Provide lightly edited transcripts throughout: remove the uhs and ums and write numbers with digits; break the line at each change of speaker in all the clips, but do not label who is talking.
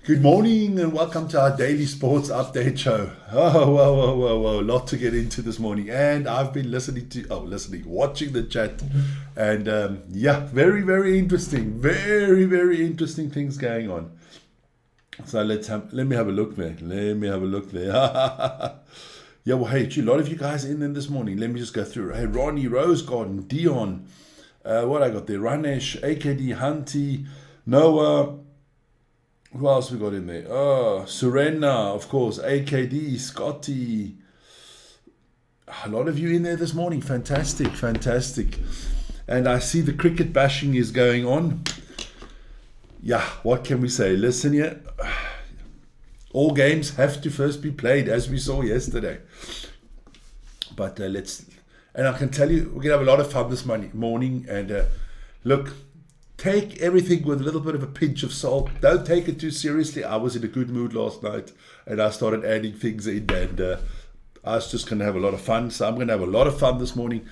Good morning and welcome to our daily sports update show. Oh, whoa. A lot to get into this morning. And I've been watching the chat. And very interesting. Very interesting things going on. So let me have a look there. Yeah, well, hey, a lot of you guys in there this morning. Let me just go through. Hey, Ronnie, Rose Garden, Dion, what I got there? Ranesh, AKD, Hunty, Noah. Who else we got in there? Serena, of course, AKD, Scotty. A lot of you in there this morning. Fantastic. And I see the cricket bashing is going on. Yeah, what can we say? Listen here. All games have to first be played, as we saw yesterday. But and I can tell you, we're going to have a lot of fun this morning. And look, take everything with a little bit of a pinch of salt. Don't take it too seriously. I was in a good mood last night and I started adding things in, and I was just going to have a lot of fun. So I'm going to have a lot of fun this morning.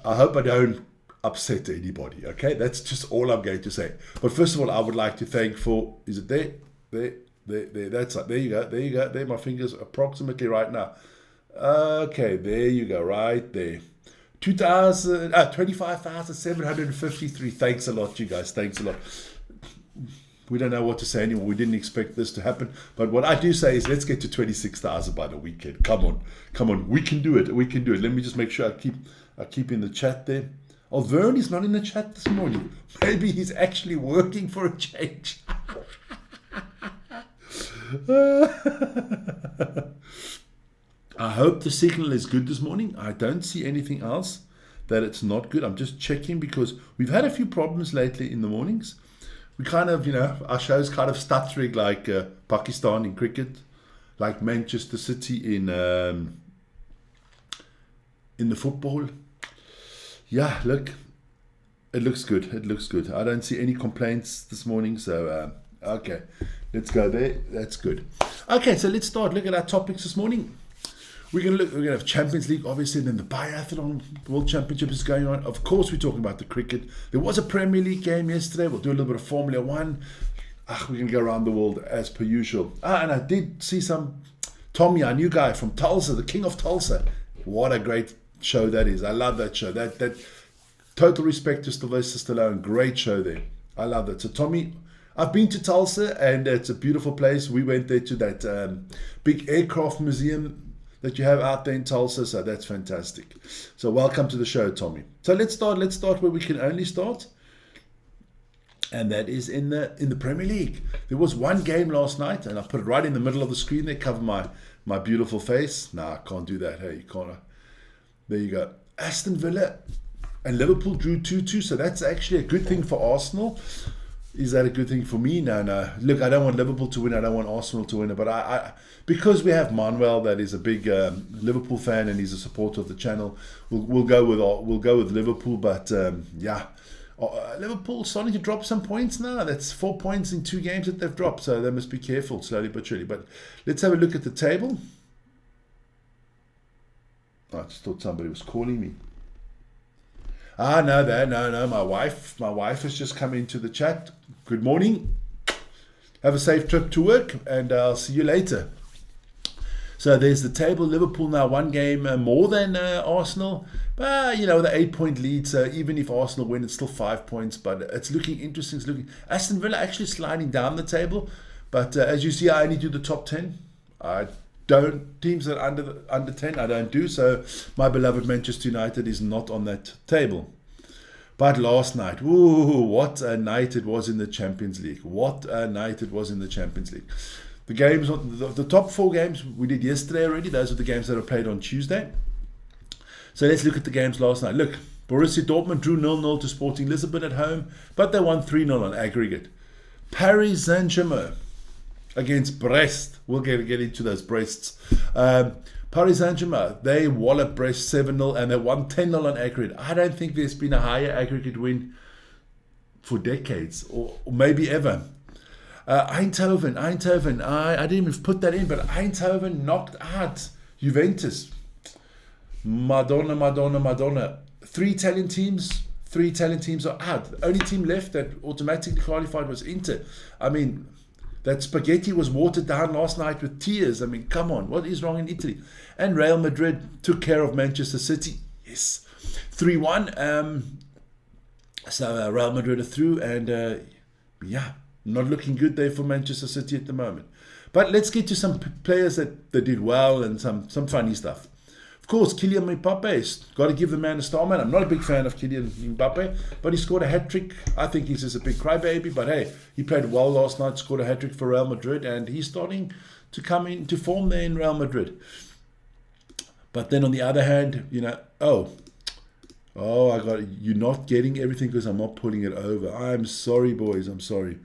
I hope I don't upset anybody, okay? That's just all I'm going to say. But first of all, I would like to thank for, is it there? That's it. There you go. There, my fingers approximately right now. Okay, there you go, right there. 25,753. Thanks a lot, you guys. Thanks a lot. We don't know what to say anymore. We didn't expect this to happen. But what I do say is let's get to 26,000 by the weekend. Come on. We can do it. Let me just make sure I keep in the chat there. Oh, Vern is not in the chat this morning. Maybe he's actually working for a change. I hope the signal is good this morning. I don't see anything else that it's not good. I'm just checking because we've had a few problems lately in the mornings. We kind of, our show's kind of stuttering like Pakistan in cricket, like Manchester City in the football. Yeah, look, it looks good. I don't see any complaints this morning. So, okay, let's go there. That's good. Okay, so let's start. Look at our topics this morning. We're gonna have Champions League, obviously, and then the biathlon World Championship is going on. Of course, we're talking about the cricket. There was a Premier League game yesterday. We'll do a little bit of Formula One. We're gonna go around the world as per usual. And I did see some Tommy, our new guy from Tulsa, the King of Tulsa. What a great show that is! I love that show. That total respect to Sylvester Stallone. Great show there. I love that. So Tommy, I've been to Tulsa and it's a beautiful place. We went there to that big aircraft museum that you have out there in Tulsa, so that's fantastic. So welcome to the show, Tommy. So let's start where we can only start, and that is in the Premier League. There was one game last night, and I put it right in the middle of the screen there, cover my beautiful face. Nah, I can't do that. Hey, you can't. There you go. Aston Villa and Liverpool drew 2-2, so that's actually a good thing for Arsenal. Is that a good thing for me? No. Look, I don't want Liverpool to win. I don't want Arsenal to win it. But I because we have Manuel, that is a big Liverpool fan, and he's a supporter of the channel. We'll go with Liverpool. But Liverpool starting to drop some points now. That's 4 points in 2 games that they've dropped. So they must be careful, slowly but surely. But let's have a look at the table. I just thought somebody was calling me. No. My wife has just come into the chat. Good morning. Have a safe trip to work, and I'll see you later. So there's the table. Liverpool now 1 game more than Arsenal. But, with an 8-point lead. So even if Arsenal win, it's still 5 points. But it's looking interesting. Aston Villa actually sliding down the table. But as you see, I only do the top 10. Teams that are under 10, I don't do. So my beloved Manchester United is not on that table. But last night, what a night it was in the Champions League. The games, the top 4 games we did yesterday already. Those are the games that are played on Tuesday. So let's look at the games last night. Look, Borussia Dortmund drew 0-0 to Sporting Lisbon at home, but they won 3-0 on aggregate. Paris Saint-Germain against Brest. We'll get into those Brests. Paris Saint-Germain, they walloped Brest 7-0 and they won 10-0 on aggregate. I don't think there's been a higher aggregate win for decades or maybe ever. Eindhoven, I didn't even put that in, but Eindhoven knocked out Juventus. Madonna. 3 Italian teams are out. The only team left that automatically qualified was Inter. I mean, That spaghetti was watered down last night with tears. I mean, come on, what is wrong in Italy? And Real Madrid took care of Manchester City. Yes, 3-1. So Real Madrid are through, and yeah, not looking good there for Manchester City at the moment. But let's get to some players that did well and some funny stuff. Of course, Kylian Mbappe's got to give the man a star, man. I'm not a big fan of Kylian Mbappe, but he scored a hat-trick. I think he's just a big crybaby, but hey, he played well last night, scored a hat-trick for Real Madrid, and he's starting to come into form there in Real Madrid. But then on the other hand, you know, you're not getting everything because I'm not pulling it over. I'm sorry, boys, I'm sorry.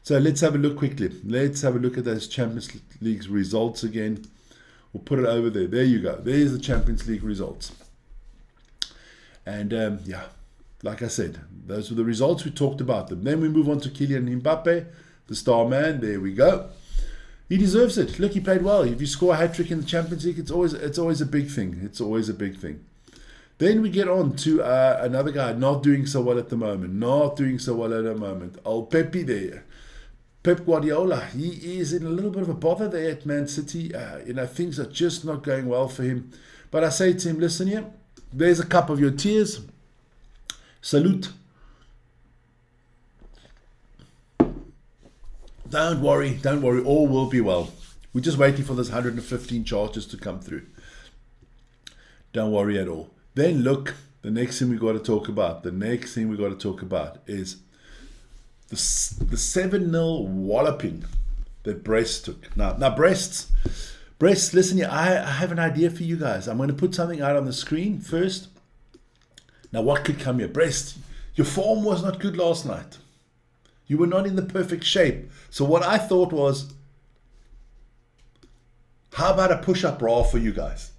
So let's have a look quickly. Let's have a look at those Champions League results again. We'll put it over there. There you go. There's the Champions League results. And yeah, like I said, those were the results. We talked about them. Then we move on to Kylian Mbappe, the star man. There we go. He deserves it. Look, he played well. If you score a hat-trick in the Champions League, it's always a big thing. It's always a big thing. Then we get on to another guy not doing so well at the moment. Old Pepe there. Pep Guardiola, he is in a little bit of a bother there at Man City. You know, things are just not going well for him. But I say to him, listen here, there's a cup of your tears. Salute. Don't worry, all will be well. We're just waiting for those 115 charges to come through. Don't worry at all. Then look, the next thing we got to talk about is the 7-0 walloping that Brest took. Now Brest, listen here, I have an idea for you guys. I'm going to put something out on the screen first. Now what could come here? Brest, your form was not good last night. You were not in the perfect shape. So what I thought was, how about a push-up bra for you guys?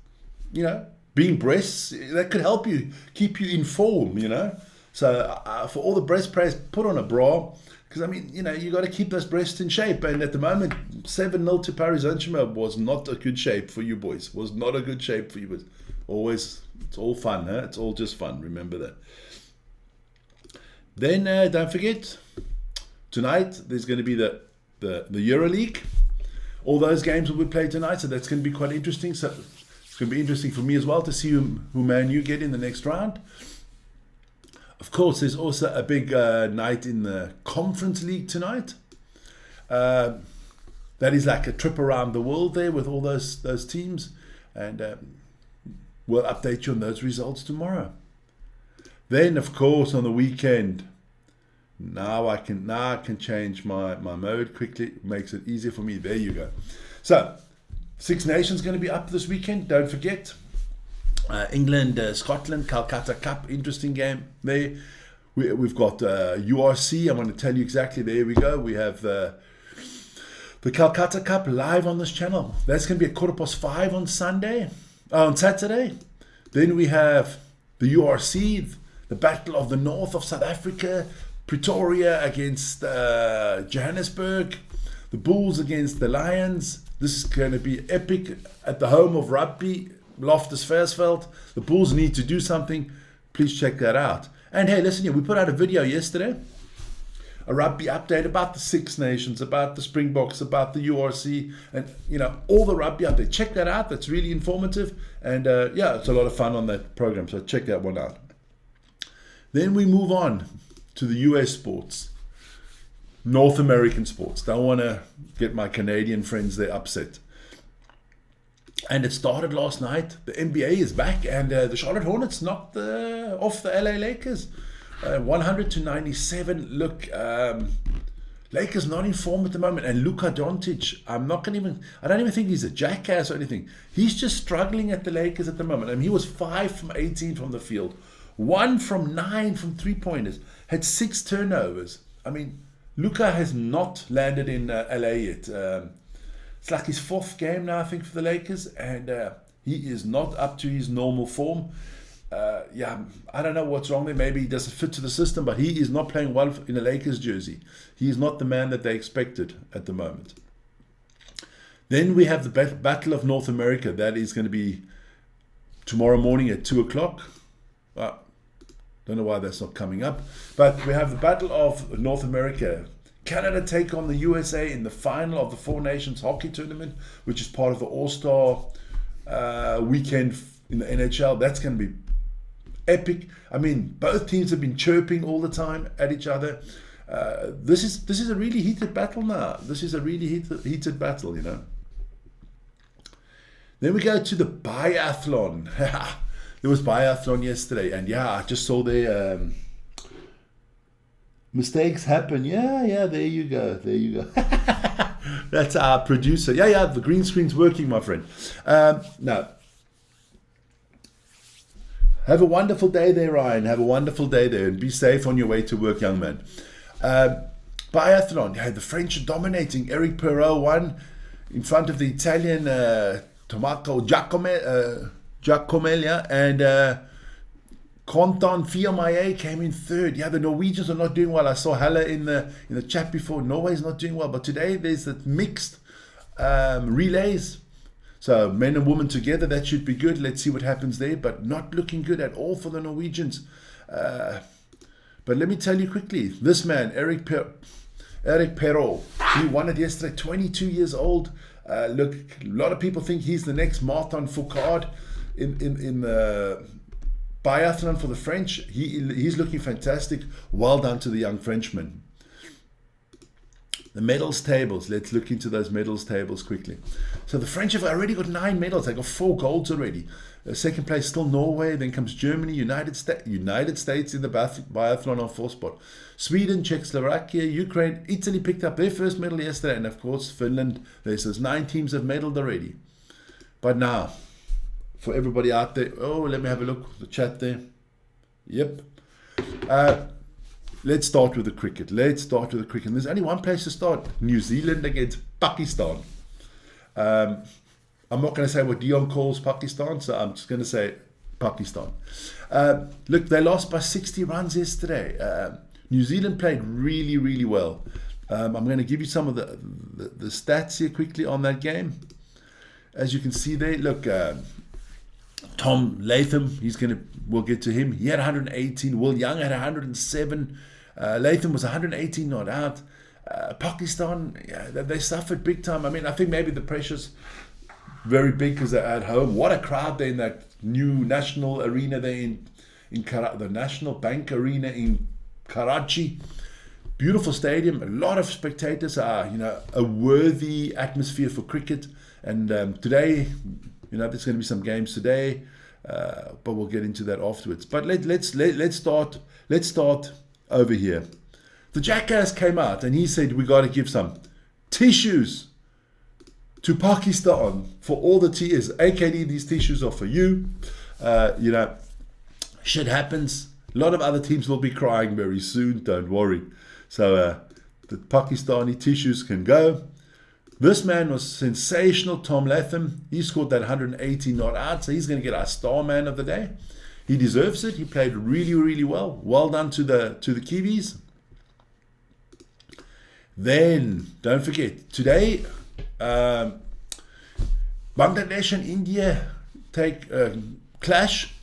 You know, being Brest, that could help you, keep you in form, you know. So for all the Brest players, put on a bra. Because, I mean, you know, you got to keep those breasts in shape. And at the moment, 7-0 to Paris Saint-Germain was not a good shape for you boys. Was not a good shape for you boys. Always, it's all fun, huh? It's all just fun. Remember that. Then, don't forget, tonight, there's going to be the EuroLeague. All those games will be played tonight. So that's going to be quite interesting. So it's going to be interesting for me as well to see who Man U get in the next round. Of course, there's also a big night in the Conference League tonight. That is like a trip around the world there with all those teams. And we'll update you on those results tomorrow. Then, of course, on the weekend, now I can change my mode quickly. It makes it easier for me. There you go. So, Six Nations going to be up this weekend. Don't forget. England, Scotland, Calcutta Cup, interesting game there. We've got URC. I'm going to tell you exactly. There we go. We have the Calcutta Cup live on this channel. That's going to be at 5:15 on Saturday. Then we have the URC, the Battle of the North of South Africa, Pretoria against Johannesburg, the Bulls against the Lions. This is going to be epic at the home of rugby. Loftus Versfeld. The Bulls need to do something. Please check that out. And hey, listen here, we put out a video yesterday, a rugby update about the Six Nations, about the Springboks, about the URC, and you know, all the rugby update. Check that out. That's really informative. And yeah, it's a lot of fun on that program. So check that one out. Then we move on to the US sports, North American sports. Don't want to get my Canadian friends there upset. And it started last night. The NBA is back, and the Charlotte Hornets knocked off the LA Lakers, 100-97. Look, Lakers not in form at the moment, and Luka Doncic. I don't even think he's a jackass or anything. He's just struggling at the Lakers at the moment. I mean, he was 5 from 18 from the field, 1 from 9 from 3-pointers, had 6 turnovers. I mean, Luka has not landed in LA yet. It's like his 4th game now, I think, for the Lakers, and he is not up to his normal form. Yeah, I don't know what's wrong there. Maybe he doesn't fit to the system, but he is not playing well in a Lakers jersey. He is not the man that they expected at the moment. Then we have the Battle of North America. That is going to be tomorrow morning at 2 o'clock. Don't know why that's not coming up. But we have the Battle of North America. Canada take on the USA in the final of the Four Nations hockey tournament, which is part of the All-Star weekend in the NHL. That's going to be epic. I mean, both teams have been chirping all the time at each other. This is a really heated battle now. This is a really heated battle, you know. Then we go to the biathlon. There was biathlon yesterday, and yeah, I just saw there mistakes happen. Yeah, there you go. That's our producer. Yeah, the green screen's working, my friend. Now, have a wonderful day there, Ryan. Have a wonderful day there, and be safe on your way to work, young man. Biathlon, the French are dominating. Eric Perrault won in front of the Italian Tommaso Giacomelli, and Quentin Fillon-Maillet came in third. Yeah, the Norwegians are not doing well. I saw Halle in the chat before. Norway's not doing well, but today there's the mixed relays. So men and women together, that should be good. Let's see what happens there, but not looking good at all for the Norwegians. But let me tell you quickly, this man, Eric Perrault, he won it yesterday, 22 years old. Look, a lot of people think he's the next Martin Fourcade in biathlon for the French. He's looking fantastic. Well done to the young Frenchman. The medals tables. Let's look into those medals tables quickly. So the French have already got 9 medals. They got 4 golds already. Second place still Norway. Then comes Germany, United States in the biathlon on 4th spot. Sweden, Czechoslovakia, Ukraine, Italy picked up their first medal yesterday, and of course Finland. There's 9 teams have medaled already. But now, for everybody out there, let me have a look. The chat there. Yep. Let's start with the cricket. There's only one place to start. New Zealand against Pakistan. I'm not going to say what Dion calls Pakistan, so I'm just going to say Pakistan. Look, they lost by 60 runs yesterday. New Zealand played really, really well. I'm going to give you some of the stats here quickly on that game. As you can see there, look, Tom Latham, we'll get to him. He had 118. Will Young had 107. Latham was 118 not out. Pakistan, they suffered big time. I mean, I think maybe the pressure's very big because they're at home. What a crowd there in that new national arena there in the National Bank Arena in Karachi. Beautiful stadium. A lot of spectators. A worthy atmosphere for cricket. And today, there's going to be some games today, but we'll get into that afterwards. But let's start over here. The jackass came out and he said we got to give some tissues to Pakistan for all the tears. AKD, these tissues are for you. Shit happens. A lot of other teams will be crying very soon. Don't worry. So the Pakistani tissues can go. This man was sensational, Tom Latham. He scored that 180 not out, so he's going to get our star man of the day. He deserves it. He played really, really well. Well done to the Kiwis. Then, don't forget, today, Bangladesh and India take clash.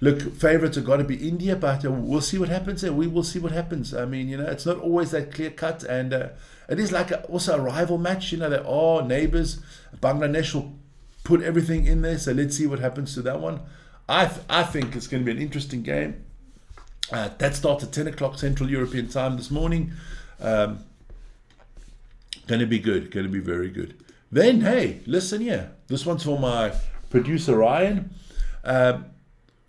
Look, favourites have got to be India, but we'll see what happens there. We will see what happens. I mean, it's not always that clear cut, and it is like also a rival match. They are neighbours. Bangladesh will put everything in there, so let's see what happens to that one. I think it's going to be an interesting game. That starts at 10 o'clock Central European time this morning. Going to be good. Going to be very good. Then, hey, listen here. This one's for my producer, Ryan.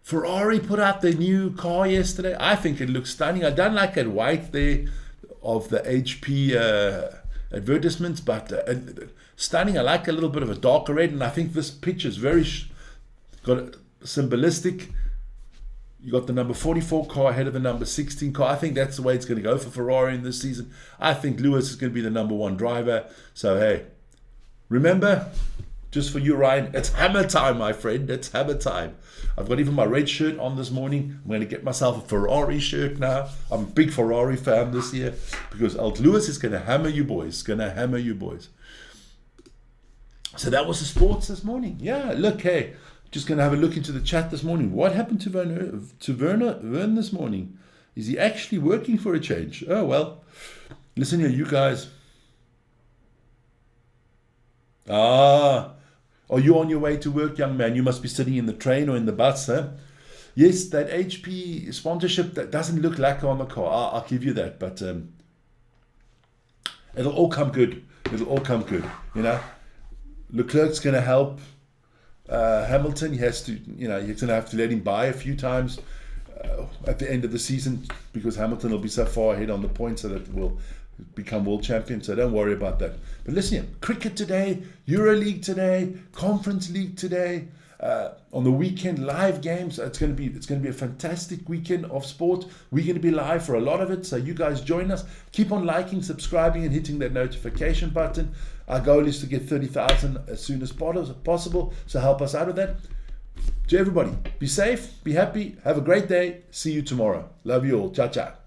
Ferrari put out their new car yesterday. I think it looks stunning. I don't like that white there of the HP advertisements, but stunning. I like a little bit of a darker red, and I think this picture is very got a symbolistic. You got the number 44 car ahead of the number 16 car. I think that's the way it's going to go for Ferrari in this season. I think Lewis is going to be the number 1 driver. So, hey, remember, just for you, Ryan, it's hammer time, my friend. It's hammer time. I've got even my red shirt on this morning. I'm going to get myself a Ferrari shirt now. I'm a big Ferrari fan this year because Alt Lewis is going to hammer you boys. So that was the sports this morning. Yeah, look, hey. Just going to have a look into the chat this morning. What happened to Wern this morning? Is he actually working for a change? Oh, well, Listen here, you guys. Are you on your way to work, young man? You must be sitting in the train or in the bus, huh? Yes, that HP sponsorship, that doesn't look lacquer on the car. I'll give you that, but it'll all come good. It'll all come good, you know. Leclerc's going to help Hamilton. He has to, you know, he's going to have to let him by a few times at the end of the season, because Hamilton will be so far ahead on the points that it will become world champion. So don't worry about that. But listen here, cricket today, Euroleague today, Conference League today. On the weekend, live games. It's going to be a fantastic weekend of sport. We're going to be live for a lot of it, so you guys join us. Keep on liking, subscribing, and hitting that notification button. Our goal is to get 30,000 as soon as possible, so help us out with that. To everybody, be safe, be happy, have a great day. See you tomorrow. Love you all. Ciao, ciao.